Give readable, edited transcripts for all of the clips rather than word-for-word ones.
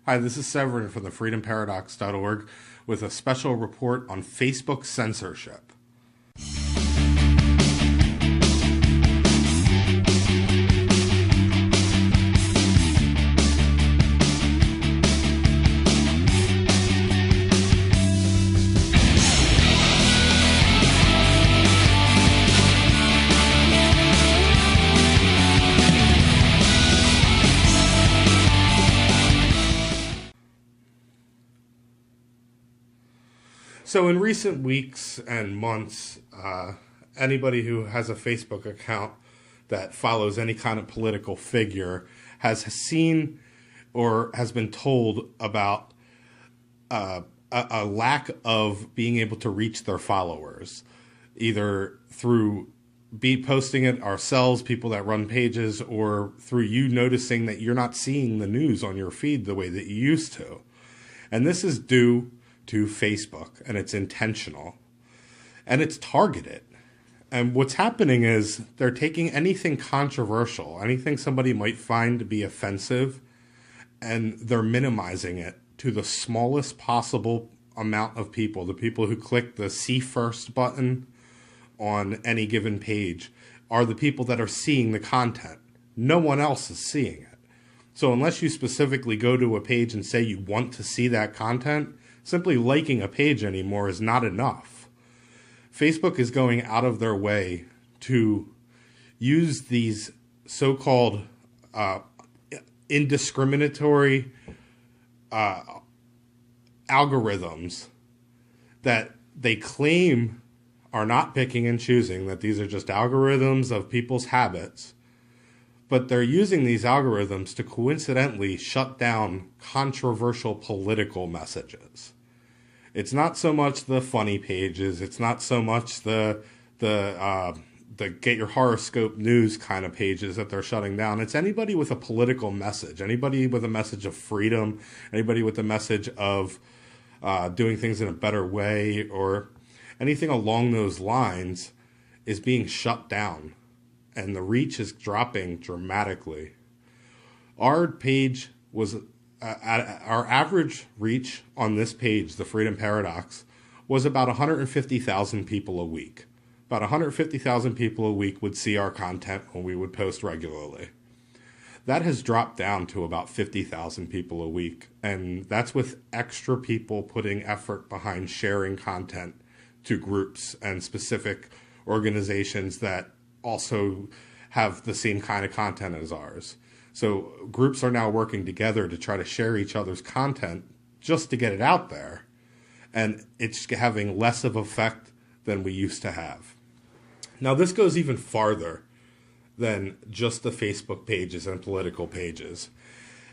Hi, this is Severin from the freedomparadox.org with a special report on Facebook censorship. So in recent weeks and months, anybody who has a Facebook account that follows any kind of political figure has seen or has been told about a lack of being able to reach their followers, either through posting it ourselves, people that run pages, or through you noticing that you're not seeing the news on your feed the way that you used to. And this is due to Facebook, and it's intentional, and it's targeted. And what's happening is they're taking anything controversial, anything somebody might find to be offensive, and they're minimizing it to the smallest possible amount of people. The people who click the see first button on any given page are the people that are seeing the content. No one else is seeing it. So unless you specifically go to a page and say you want to see that content, simply liking a page anymore is not enough. Facebook is going out of their way to use these so-called indiscriminatory algorithms that they claim are not picking and choosing, that these are just algorithms of people's habits. But they're using these algorithms to coincidentally shut down controversial political messages. It's not so much the funny pages. It's not so much the get your horoscope news kind of pages that they're shutting down. It's anybody with a political message, anybody with a message of freedom, anybody with a message of doing things in a better way, or anything along those lines is being shut down, and the reach is dropping dramatically. Our page was our average reach on this page, the Freedom Paradox, was about 150,000 people a week. About 150,000 people a week would see our content when we would post regularly. That has dropped down to about 50,000 people a week, and that's with extra people putting effort behind sharing content to groups and specific organizations that also have the same kind of content as ours. So groups are now working together to try to share each other's content just to get it out there. And it's having less of effect than we used to have. Now, this goes even farther than just the Facebook pages and political pages.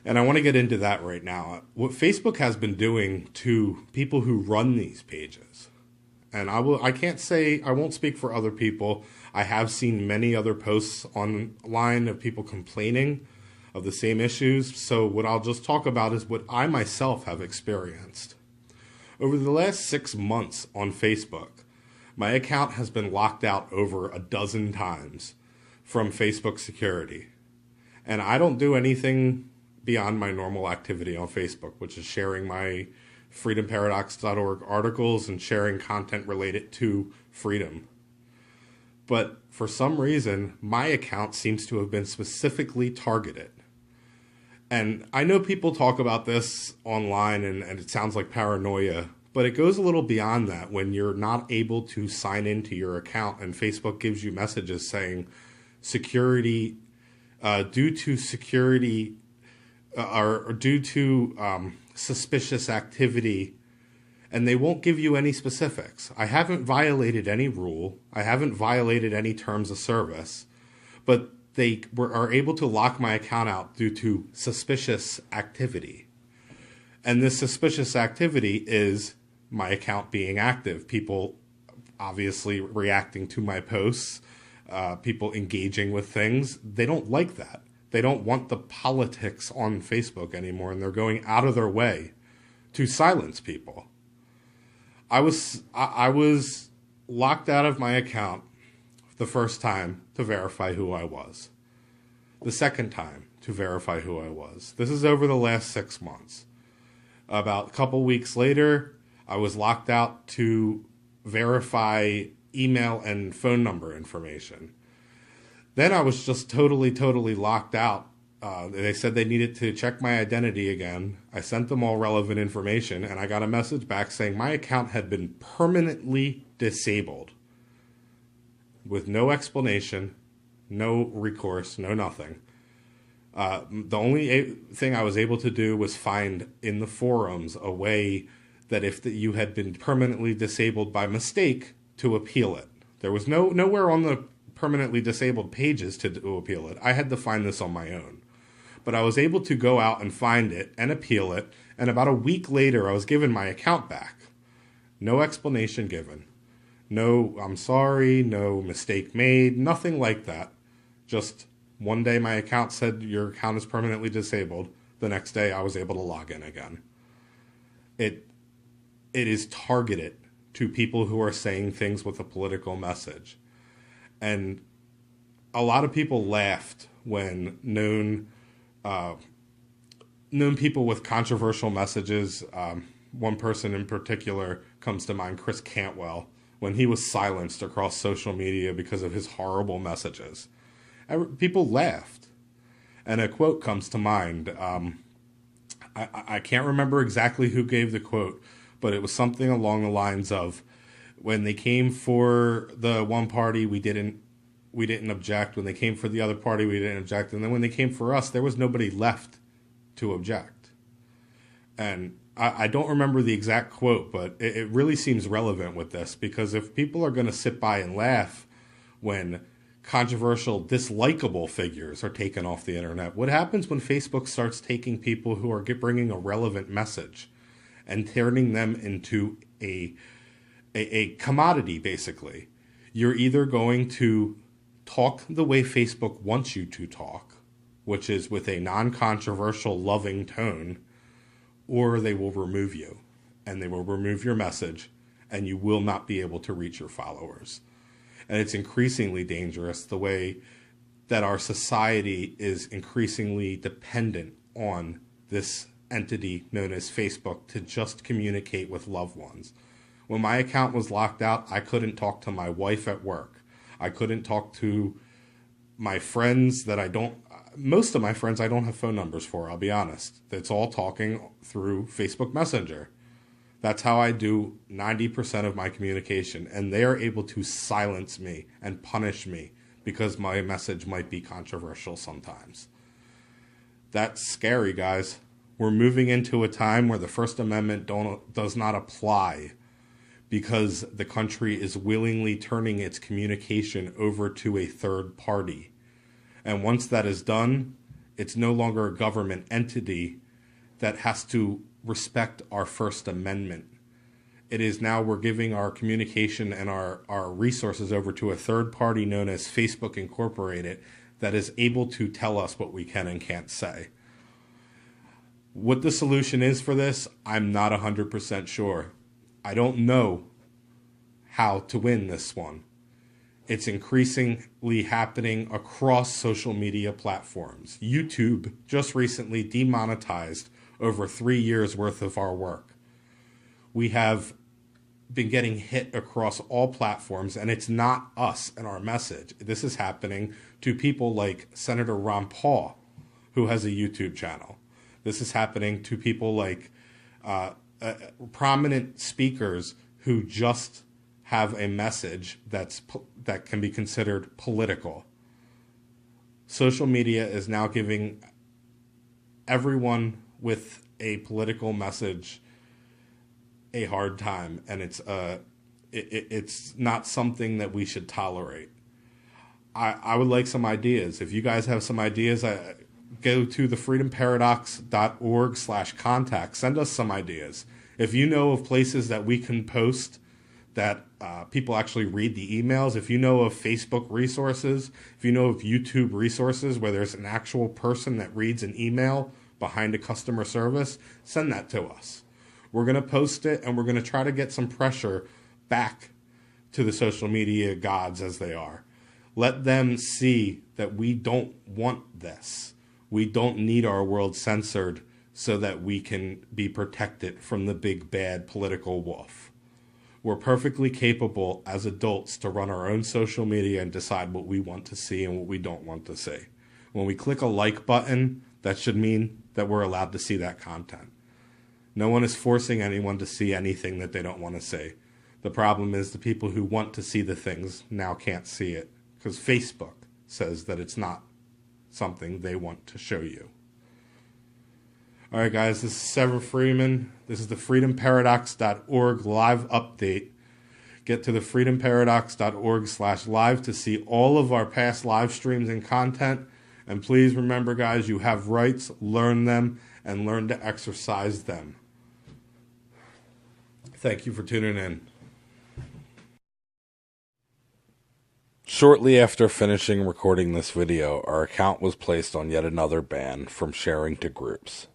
And I want to get into that right now. What Facebook has been doing to people who run these pages, and I won't speak for other people. I have seen many other posts online of people complaining of the same issues. So what I'll just talk about is what I myself have experienced. Over the last 6 months on Facebook, my account has been locked out over a dozen times from Facebook security. And I don't do anything beyond my normal activity on Facebook, which is sharing my freedomparadox.org articles and sharing content related to freedom. But for some reason, my account seems to have been specifically targeted. And I know people talk about this online and it sounds like paranoia, but it goes a little beyond that when you're not able to sign into your account and Facebook gives you messages saying security, due to security or due to suspicious activity, and they won't give you any specifics. I haven't violated any rule. I haven't violated any terms of service, but they are able to lock my account out due to suspicious activity. And this suspicious activity is my account being active, people obviously reacting to my posts, people engaging with things. They don't like that. They don't want the politics on Facebook anymore, and they're going out of their way to silence people. I was locked out of my account the first time to verify who I was. The second time to verify who I was. This is over the last 6 months. About a couple weeks later, I was locked out to verify email and phone number information. Then I was just totally locked out. They said they needed to check my identity again. I sent them all relevant information, and I got a message back saying my account had been permanently disabled with no explanation, no recourse, no nothing. The only thing I was able to do was find in the forums a way that if you had been permanently disabled by mistake, to appeal it. There was nowhere on the permanently disabled pages to appeal it. I had to find this on my own. But I was able to go out and find it and appeal it, and about a week later I was given my account back. No explanation given. No, I'm sorry, no mistake made, nothing like that. Just one day my account said your account is permanently disabled. The next day I was able to log in again. It is targeted to people who are saying things with a political message. And a lot of people laughed when known people with controversial messages, one person in particular comes to mind, Chris Cantwell, when he was silenced across social media because of his horrible messages. People laughed. And a quote comes to mind. I can't remember exactly who gave the quote, but it was something along the lines of, when they came for the one party, we didn't object. When they came for the other party, we didn't object. And then when they came for us, there was nobody left to object. And I don't remember the exact quote, but it really seems relevant with this, because if people are going to sit by and laugh when controversial, dislikable figures are taken off the internet, what happens when Facebook starts taking people who are bringing a relevant message and turning them into a commodity, basically? You're either going to talk the way Facebook wants you to talk, which is with a non-controversial, loving tone, or they will remove you, and they will remove your message, and you will not be able to reach your followers. And it's increasingly dangerous the way that our society is increasingly dependent on this entity known as Facebook to just communicate with loved ones. When my account was locked out, I couldn't talk to my wife at work. I couldn't talk to my friends most of my friends I don't have phone numbers for, I'll be honest. It's all talking through Facebook Messenger. That's how I do 90% of my communication, and they are able to silence me and punish me because my message might be controversial sometimes. That's scary, guys. We're moving into a time where the First Amendment does not apply, because the country is willingly turning its communication over to a third party. And once that is done, it's no longer a government entity that has to respect our First Amendment. It is now we're giving our communication and our resources over to a third party known as Facebook Incorporated that is able to tell us what we can and can't say. What the solution is for this, I'm not 100% sure. I don't know how to win this one. It's increasingly happening across social media platforms. YouTube just recently demonetized over 3 years worth of our work. We have been getting hit across all platforms, and it's not us and our message. This is happening to people like Senator Ron Paul, who has a YouTube channel. This is happening to people like prominent speakers who just have a message that can be considered political. Social media is now giving everyone with a political message a hard time, and it's not something that we should tolerate. I would like some ideas. If you guys have some ideas, go to thefreedomparadox.org/contact. Send us some ideas. If you know of places that we can post that people actually read the emails, if you know of Facebook resources, if you know of YouTube resources where there's an actual person that reads an email behind a customer service, send that to us. We're going to post it, and we're going to try to get some pressure back to the social media gods as they are. Let them see that we don't want this. We don't need our world censored so that we can be protected from the big bad political wolf. We're perfectly capable as adults to run our own social media and decide what we want to see and what we don't want to see. When we click a like button, that should mean that we're allowed to see that content. No one is forcing anyone to see anything that they don't want to see. The problem is the people who want to see the things now can't see it because Facebook says that it's not something they want to show you. All right, guys, this is Sever Freeman. This is the freedomparadox.org live update. Get to the freedomparadox.org/live to see all of our past live streams and content. And please remember, guys, you have rights, learn them, and learn to exercise them. Thank you for tuning in. Shortly after finishing recording this video, our account was placed on yet another ban from sharing to groups.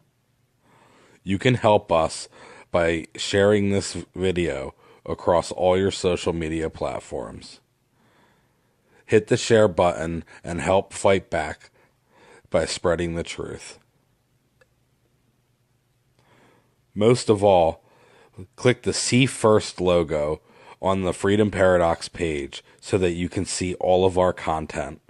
You can help us by sharing this video across all your social media platforms. Hit the share button and help fight back by spreading the truth. Most of all, click the See First logo on the Freedom Paradox page so that you can see all of our content.